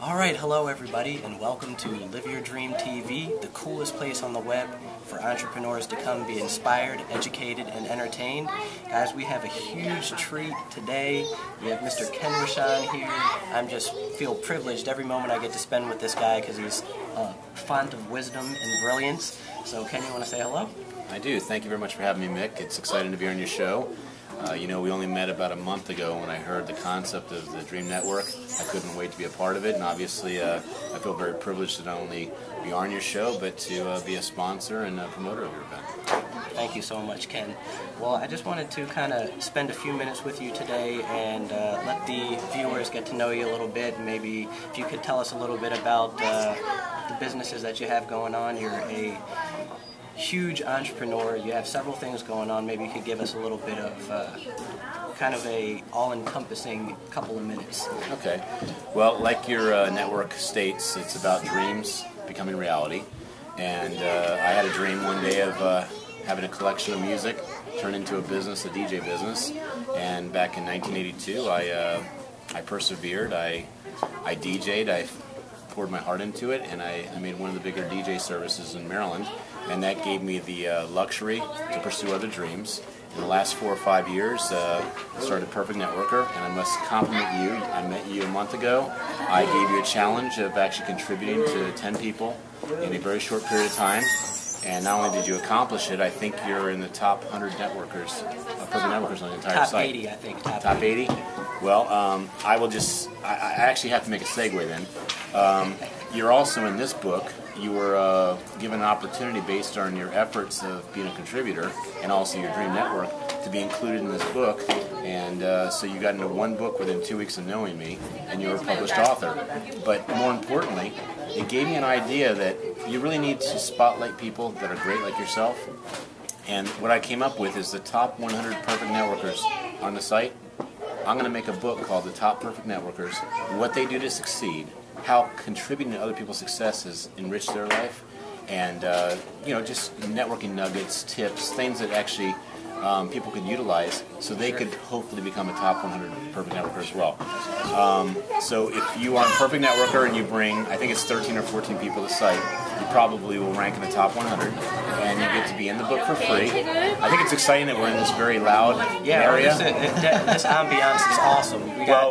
Alright, hello everybody, and welcome to Live Your Dream TV, the coolest place on the web for entrepreneurs to come be inspired, educated, and entertained. Guys, we have a huge treat today. We have Mr. Ken Rochon here. I just feel privileged every moment I get to spend with this guy because he's a font of wisdom and brilliance. So Ken, you want to say hello? I do. Thank you very much for having me, Mick. It's exciting to be on your show. You know, we only met about a month ago when I heard the concept of the Dream Network. I couldn't wait to be a part of it, and obviously I feel very privileged to not only be on your show, but to be a sponsor and a promoter of your event. Thank you so much, Ken. Well, I just wanted to kind of spend a few minutes with you today and let the viewers get to know you a little bit. Maybe if you could tell us a little bit about the businesses that you have going on. You're a huge entrepreneur. You have several things going on. Maybe you could give us a little bit of kind of a all-encompassing couple of minutes. Okay. Well, like your network states, it's about dreams becoming reality. And I had a dream one day of having a collection of music turn into a business, a DJ business. And back in 1982, I persevered. I DJ'd. I poured my heart into it, and I made one of the bigger DJ services in Maryland, and that gave me the luxury to pursue other dreams. In the last 4 or 5 years, I started Perfect Networker, and I must compliment you. I met you a month ago. I gave you a challenge of actually contributing to 10 people in a very short period of time, and not only did you accomplish it, I think you're in the top 100 networkers, Perfect Networkers on the entire site. Top 80, I think. Top 80? Well, I actually have to make a segue then. You're also in this book. You were given an opportunity based on your efforts of being a contributor and also your Dream Network to be included in this book. And so you got into one book within 2 weeks of knowing me, and you were a published author. But more importantly, it gave me an idea that you really need to spotlight people that are great like yourself. And what I came up with is the top 100 Perfect Networkers on the site. I'm going to make a book called The Top Perfect Networkers, what they do to succeed, how contributing to other people's success has enriched their life, and you know, just networking nuggets, tips, things that actually people could utilize so they could hopefully become a top 100 Perfect Networker as well. So if you are a Perfect Networker and you bring, I think it's 13 or 14 people to the site, you probably will rank in the top 100, and you get to be in the book for free. I think it's exciting that we're in this very loud area. This ambiance is awesome.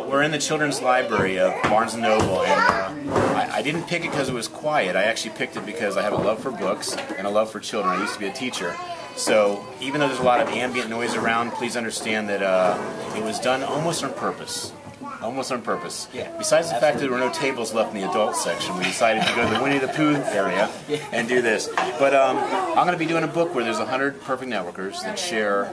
We're in the children's library of Barnes & Noble, and I didn't pick it because it was quiet. I actually picked it because I have a love for books and a love for children. I used to be a teacher. So even though there's a lot of ambient noise around, please understand that it was done almost on purpose. Almost on purpose. Yeah, besides the fact that there were no tables left in the adult section, we decided to go to the Winnie the Pooh area and do this. But I'm going to be doing a book where there's 100 Perfect Networkers that share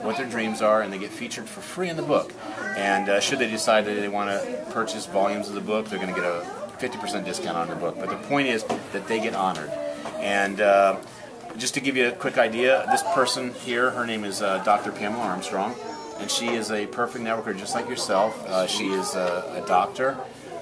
what their dreams are, and they get featured for free in the book. And should they decide that they want to purchase volumes of the book, they're going to get a 50% discount on the book. But the point is that they get honored. And just to give you a quick idea, this person here, her name is Dr. Pamela Armstrong, and she is a Perfect Networker just like yourself. She is a doctor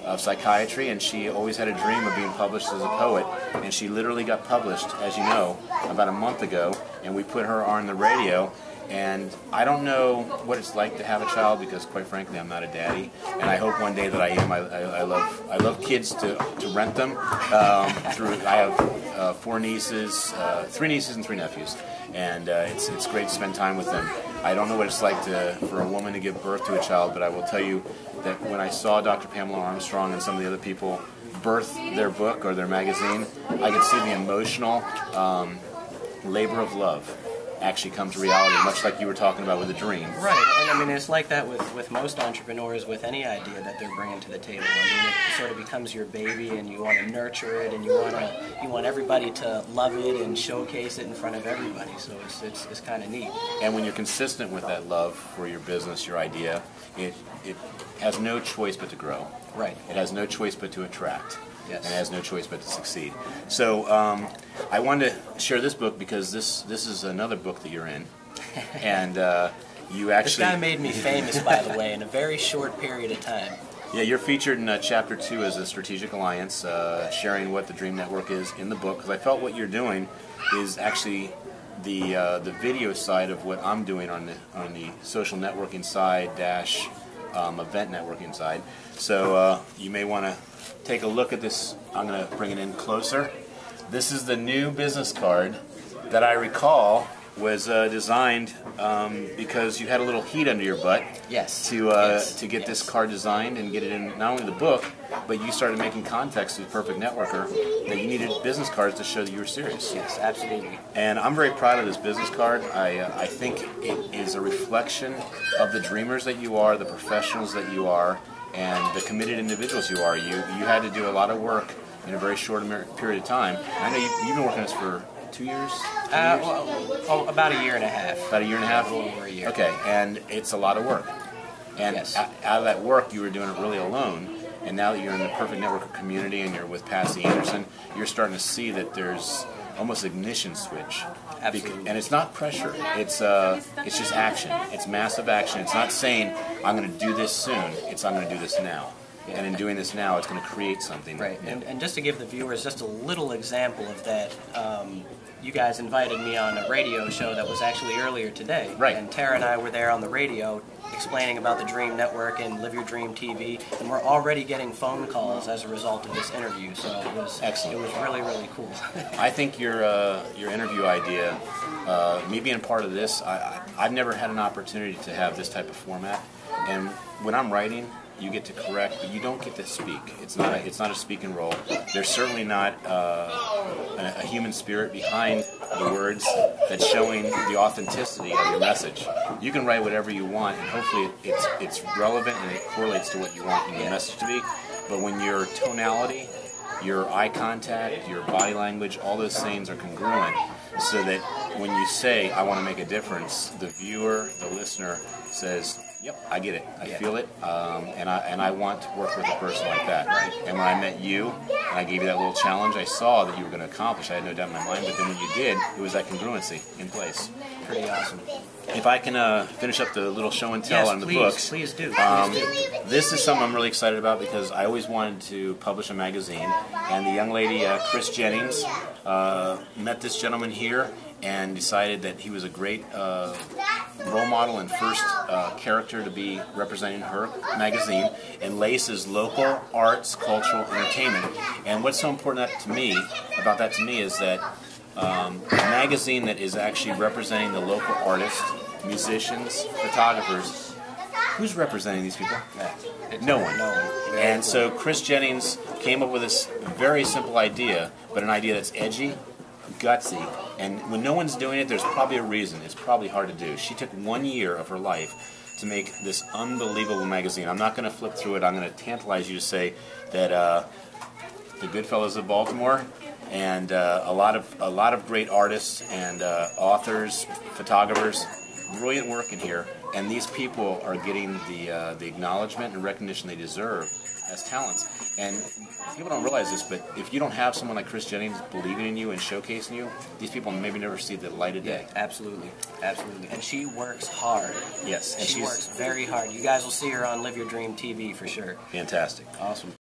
of psychiatry, and she always had a dream of being published as a poet, and she literally got published, as you know, about a month ago, and we put her on the radio. And I don't know what it's like to have a child because, quite frankly, I'm not a daddy. And I hope one day that I am. I love kids to rent them. I have 4 nieces, 3 nieces and 3 nephews, and it's great to spend time with them. I don't know what it's like for a woman to give birth to a child, but I will tell you that when I saw Dr. Pamela Armstrong and some of the other people birth their book or their magazine, I could see the emotional labor of love actually come to reality, much like you were talking about with a dream. Right, and I mean, it's like that with most entrepreneurs, with any idea that they're bringing to the table. I mean, it sort of becomes your baby, and you want to nurture it, and you want everybody to love it and showcase it in front of everybody. So it's kind of neat. And when you're consistent with that love for your business, your idea, it has no choice but to grow. Right. It has no choice but to attract. Yes. And has no choice but to succeed. So I wanted to share this book because this is another book that you're in, and you actually. This guy made me famous, by the way, in a very short period of time. Yeah, you're featured in Chapter 2 as a strategic alliance, sharing what the Dream Network is in the book. Because I felt what you're doing is actually the video side of what I'm doing on the social networking side / event networking side. So you may want to take a look at this. I'm going to bring it in closer. This is the new business card that I recall was designed because you had a little heat under your butt. Yes. To get this card designed and get it in not only the book, but you started making contacts with Perfect Networker that you needed business cards to show that you were serious. Yes, absolutely. And I'm very proud of this business card. I think it is a reflection of the dreamers that you are, the professionals that you are, and the committed individuals you are. You had to do a lot of work in a very short period of time. I know you've been working on this for 2 years? Well, about a year and a half. About a year and a half? A little over a year. Okay, and it's a lot of work. And yes. Out of that work, you were doing it really alone. And now that you're in the Perfect Networker community and you're with Patsy Anderson, you're starting to see that there's almost ignition switch. Absolutely. And it's not pressure. It's just action. It's massive action. It's not saying, I'm going to do this soon. It's, I'm going to do this now. And in doing this now, it's going to create something. Right. And just to give the viewers just a little example of that, you guys invited me on a radio show that was actually earlier today. Right. And Tara and I were there on the radio explaining about the Dream Network and Live Your Dream TV, and we're already getting phone calls as a result of this interview. So it was excellent. It was really, really cool. I think your interview idea, me being part of this, I've never had an opportunity to have this type of format. And when I'm writing, you get to correct, but you don't get to speak. It's not a speaking role. There's certainly not a human spirit behind the words that's showing the authenticity of your message. You can write whatever you want, and hopefully it's relevant and it correlates to what you want your message to be. But when your tonality, your eye contact, your body language, all those things are congruent, so that when you say, I want to make a difference, the viewer, the listener says, yep, I get it. I feel it, and I want to work with a person like that. Right. And when I met you, and I gave you that little challenge, I saw that you were going to accomplish. I had no doubt in my mind, but then when you did, it was that congruency in place. Pretty awesome. If I can finish up the little show and tell on the books. Please do. This is something I'm really excited about because I always wanted to publish a magazine, and the young lady, Chris Jennings, met this gentleman here and decided that he was a great role model and first character to be representing her magazine, and laces local arts, cultural entertainment. And what's so important about that to me is that a magazine that is actually representing the local artists, musicians, photographers. Who's representing these people? No one. And so Chris Jennings came up with this very simple idea, but an idea that's edgy, gutsy, and when no one's doing it, there's probably a reason. It's probably hard to do. She took 1 year of her life to make this unbelievable magazine. I'm not going to flip through it. I'm going to tantalize you to say that the Goodfellas of Baltimore and a lot of great artists and authors, photographers, brilliant work in here, and these people are getting the acknowledgement and recognition they deserve as talents. And people don't realize this, but if you don't have someone like Chris Jennings believing in you and showcasing you, these people maybe never see the light of day. Yeah, absolutely. Absolutely. And she works hard. Yes. And she works very hard. You guys will see her on Live Your Dream TV for sure. Fantastic. Awesome.